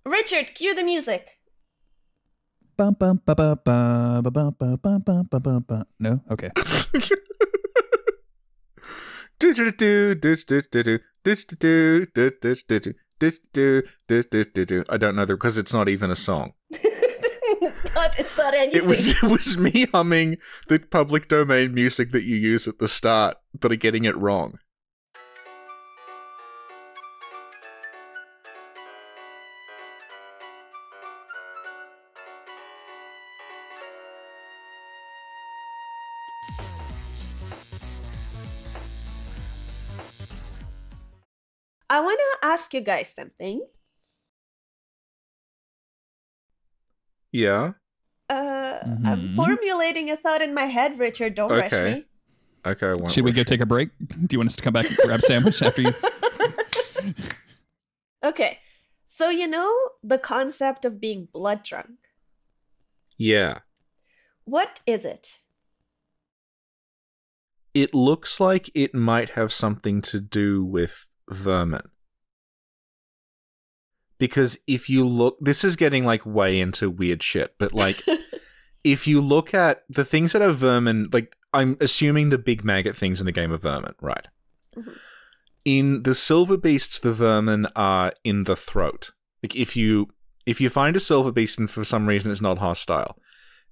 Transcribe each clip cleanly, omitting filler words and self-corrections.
Richard, cue the music. Bum, bum, ba, ba, ba, ba, ba, ba, ba, ba, ba, ba, ba. No? Okay. I don't know because it's not even a song. It's not anything. It was me humming the public domain music that you use at the start, but are getting it wrong. I want to ask you guys something. Yeah? I'm formulating a thought in my head, Richard. Don't rush me. Okay, I won't. Should we go take a break? Do you want us to come back and grab a sandwich after you? Okay. So you know the concept of being blood drunk? Yeah. What is it? It looks like it might have something to do with vermin. Because if you look, this is getting like way into weird shit, but like if you look at the things that are vermin, like I'm assuming the big maggot things in the game are vermin, right? Mm-hmm. In the silver beasts, the vermin are in the throat. Like if you find a silver beast and for some reason it's not hostile,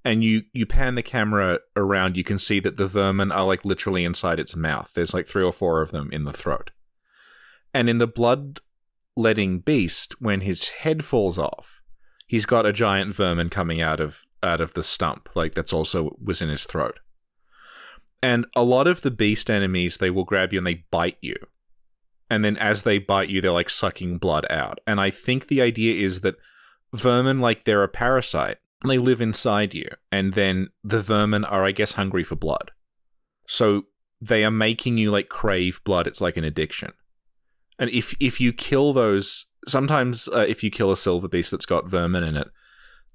and you pan the camera around, you can see that the vermin are like literally inside its mouth. There's like 3 or 4 of them in the throat. And in the blood-letting beast, when his head falls off, he's got a giant vermin coming out of the stump. Like that's also was in his throat. And a lot of the beast enemies, they will grab you and they bite you. And then as they bite you, they're like sucking blood out. And I think the idea is that vermin, like they're a parasite. They live inside you, and then the vermin are, I guess, hungry for blood. So they are making you, like, crave blood. It's like an addiction. And if you kill those... Sometimes if you kill a silver beast that's got vermin in it,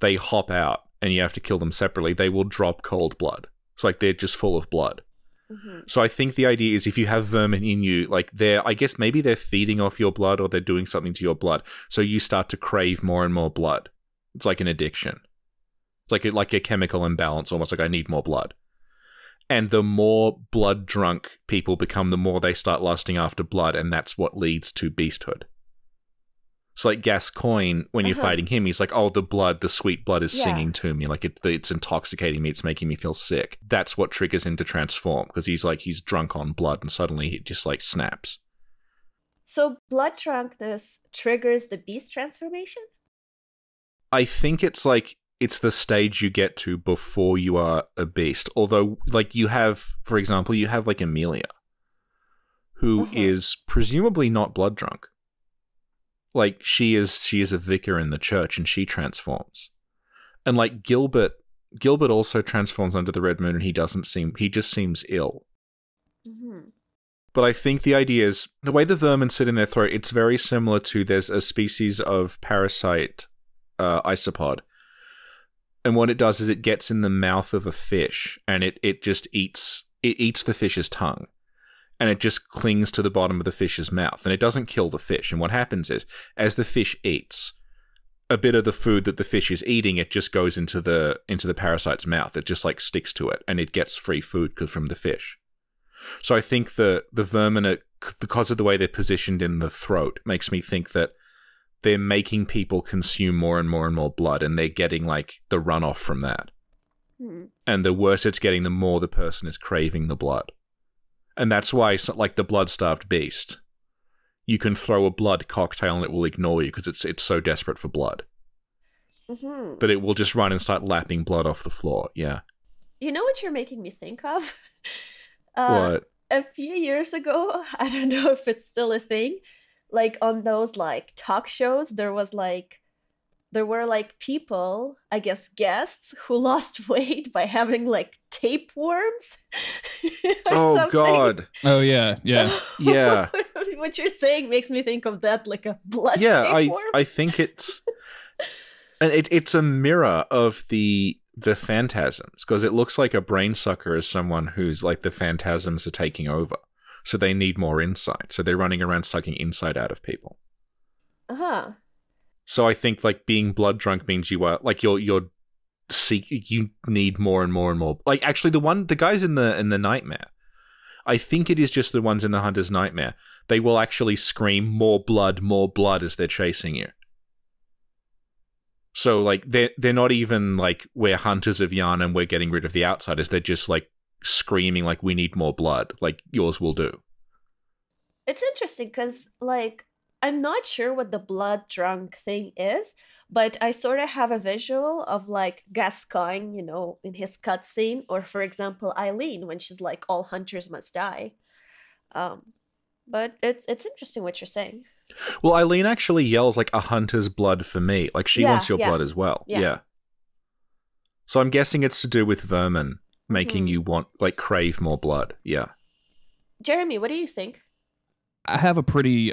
they hop out, and you have to kill them separately. They will drop cold blood. It's like they're just full of blood. Mm-hmm. So I think the idea is if you have vermin in you, like I guess maybe they're feeding off your blood or they're doing something to your blood. So you start to crave more and more blood. It's like an addiction. It's like a chemical imbalance, almost like I need more blood. And the more blood drunk people become, the more they start lusting after blood, and that's what leads to beasthood. So like Gascoigne, when you're fighting him, he's like, oh, the sweet blood is singing to me. Like it's intoxicating me, it's making me feel sick. That's what triggers him to transform, because he's drunk on blood, and suddenly he just like snaps. So blood drunkenness triggers the beast transformation? I think it's like... It's the stage you get to before you are a beast. Although, like, you have, for example, you have, like, Amelia, who is presumably not blood drunk. Like, she is a vicar in the church, and she transforms. And, like, Gilbert also transforms under the red moon, and he just seems ill. Mm-hmm. But I think the idea is, the way the vermin sit in their throat, it's very similar to, there's a species of parasite, isopod. And what it does is it gets in the mouth of a fish, and it just eats the fish's tongue, and it just clings to the bottom of the fish's mouth, and it doesn't kill the fish. And what happens is, as the fish eats, a bit of the food that the fish is eating, it just goes into the parasite's mouth. It just like sticks to it, and it gets free food from the fish. So I think the vermin are, because of the way they're positioned in the throat, makes me think that they're making people consume more and more and more blood, and they're getting, like, the runoff from that. And the worse it's getting, the more the person is craving the blood. And that's why, like, the blood-starved beast, you can throw a blood cocktail and it will ignore you, because it's so desperate for blood. Mm-hmm. But it will just run and start lapping blood off the floor, yeah. You know what you're making me think of? What? A few years ago, I don't know if it's still a thing, like on those like talk shows, there were like people, I guess guests, who lost weight by having like tapeworms. Oh something. God! Oh yeah. So, Yeah. What you're saying makes me think of that, like a blood tapeworm. I think it's and it's a mirror of the phantasms, because it looks like a brain sucker is someone who's like the phantasms are taking over. So they need more insight. So they're running around sucking insight out of people. Uh-huh. So I think like being blood drunk means you are like you need more and more and more. Like actually the guys in the nightmare, I think it is just the ones in the hunter's nightmare. They will actually scream more blood as they're chasing you. So like they're not even like we're hunters of yarn and we're getting rid of the outsiders. They're just like screaming like we need more blood. Like yours will do. It's interesting because like I'm not sure what the blood drunk thing is, but I sort of have a visual of like Gascoigne, in his cutscene, or for example Eileen when she's like all hunters must die. But it's interesting what you're saying. Well, Eileen actually yells like a hunter's blood for me. Like she wants your blood as well. Yeah. So I'm guessing it's to do with vermin making you want like crave more blood. Yeah. Jeremy, what do you think? I have a pretty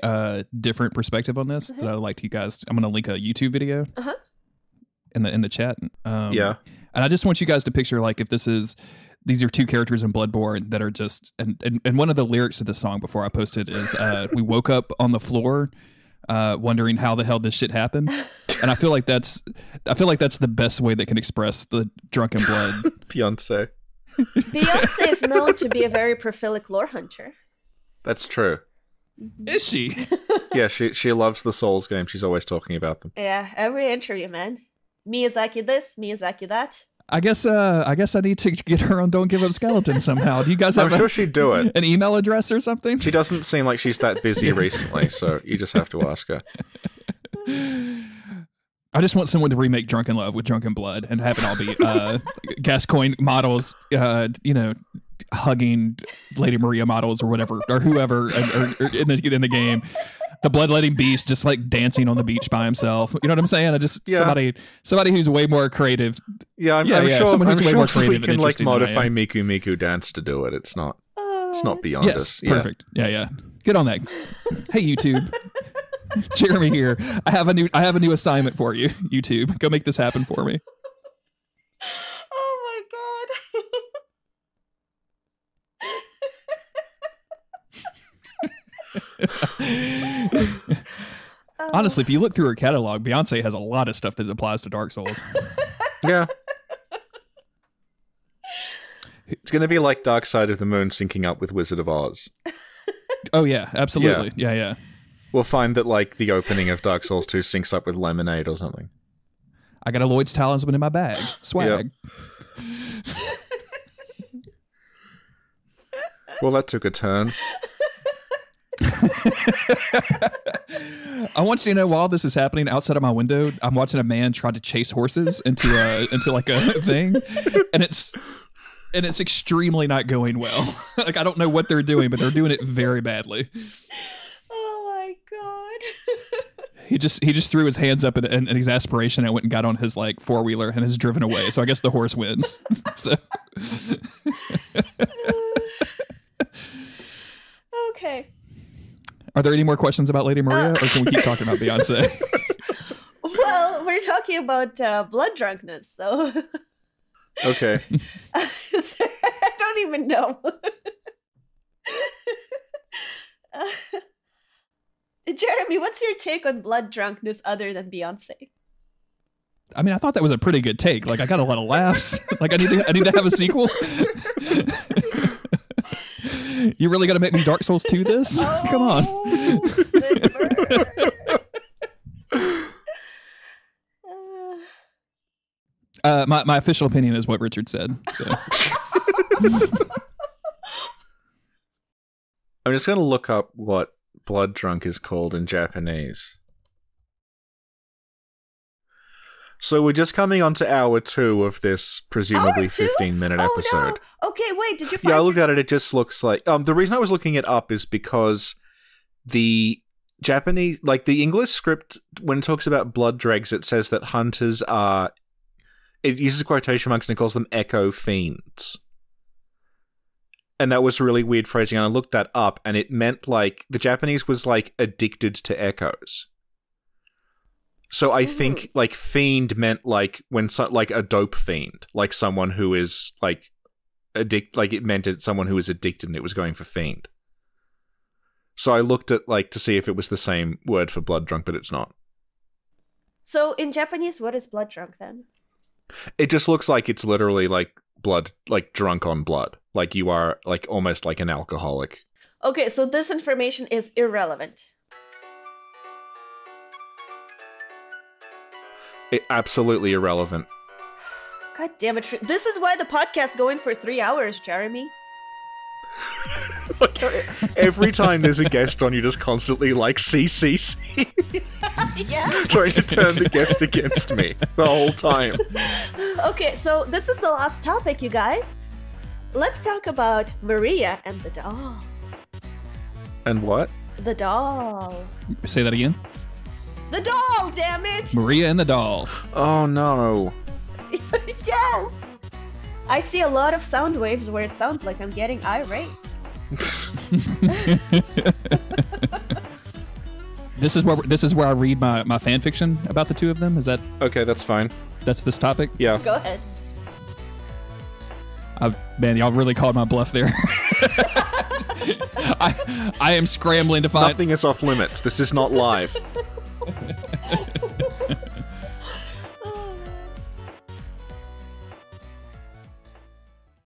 different perspective on this that I'd like to you guys. I'm going to link a YouTube video in the chat. And I just want you guys to picture like if these are two characters in Bloodborne that are just and one of the lyrics to the song before I posted is we woke up on the floor wondering how the hell this shit happened. And I feel like that's the best way that can express the drunken blood. Beyonce is known to be a very prolific lore hunter. That's true. Is she? Yeah, she loves the Souls game. She's always talking about them. Yeah, every interview, man. Miyazaki this, Miyazaki that. I guess I need to get her on Don't Give Up Skeletons somehow. Do you guys have I'm sure she'd do it. An email address or something? She doesn't seem like she's that busy recently, so you just have to ask her. I just want someone to remake Drunken Love with Drunken Blood and have it all be Gascoigne models, hugging Lady Maria models or whatever, or whoever or in the game. The bloodletting beast just like dancing on the beach by himself. You know what I'm saying? Somebody who's way more creative. Yeah, I'm sure. Someone who's way more creative we can like modify Miku Miku dance to do it. It's not beyond us. Perfect. Yeah. Get on that. Hey YouTube, Jeremy here. I have a new assignment for you. YouTube, go make this happen for me. Oh my god. Honestly, if you look through her catalog, Beyonce has a lot of stuff that applies to Dark Souls. Yeah. It's going to be like Dark Side of the Moon syncing up with Wizard of Oz. Oh yeah, absolutely. Yeah. We'll find that like the opening of Dark Souls 2 syncs up with Lemonade or something. I got a Lloyd's Talisman in my bag. Swag. Yep. Well, that took a turn. I want you to know while this is happening outside of my window, I'm watching a man try to chase horses into like a thing, and it's extremely not going well. Like I don't know what they're doing, but they're doing it very badly. Oh my god. He just threw his hands up in exasperation and went and got on his like four-wheeler and has driven away. So I guess the horse wins. So. Okay. Are there any more questions about Lady Maria, or can we keep talking about Beyonce? Well, we're talking about blood drunkness, so... Okay. I don't even know. Jeremy, what's your take on blood drunkness other than Beyonce? I mean, I thought that was a pretty good take. Like, I got a lot of laughs. Like, I need to have a sequel. You really got to make me Dark Souls 2 this? Oh, come on. My official opinion is what Richard said. So. I'm just going to look up what blood drunk is called in Japanese. So we're just coming on to hour 2 of this presumably 15-minute episode. No. Okay, wait, did you find I looked at it, it just looks like... the reason I was looking it up is because the Japanese... Like, the English script, when it talks about blood dregs, it says that hunters are... It uses quotation marks and it calls them echo fiends. And that was really weird phrasing, and I looked that up, and it meant, like... The Japanese was, like, addicted to echoes. So I think, like, fiend meant, like, like, a dope fiend. Like, someone who is, like, it meant someone who is addicted and it was going for fiend. So I looked at, like, to see if it was the same word for blood drunk, but it's not. So in Japanese, what is Blooddrunk then? It just looks like it's literally like blood, like drunk on blood. Like you are like almost like an alcoholic. Okay, so this information is irrelevant. Absolutely irrelevant. God damn it. This is why the podcast's going for 3 hours, Jeremy. Like, every time there's a guest on, you just constantly like CCC. Yeah. Trying to turn the guest against me the whole time. Okay, so this is the last topic, you guys. Let's talk about Maria and the doll. And what? The doll. Say that again. The doll, damn it! Maria and the doll. Oh no. Yes! I see a lot of sound waves where it sounds like I'm getting irate. This is where I read my fan fiction about the two of them. Is that okay? That's fine. That's this topic. Yeah. Go ahead. Man, y'all really called my bluff there. I am scrambling to find. Nothing is off limits. This is not live.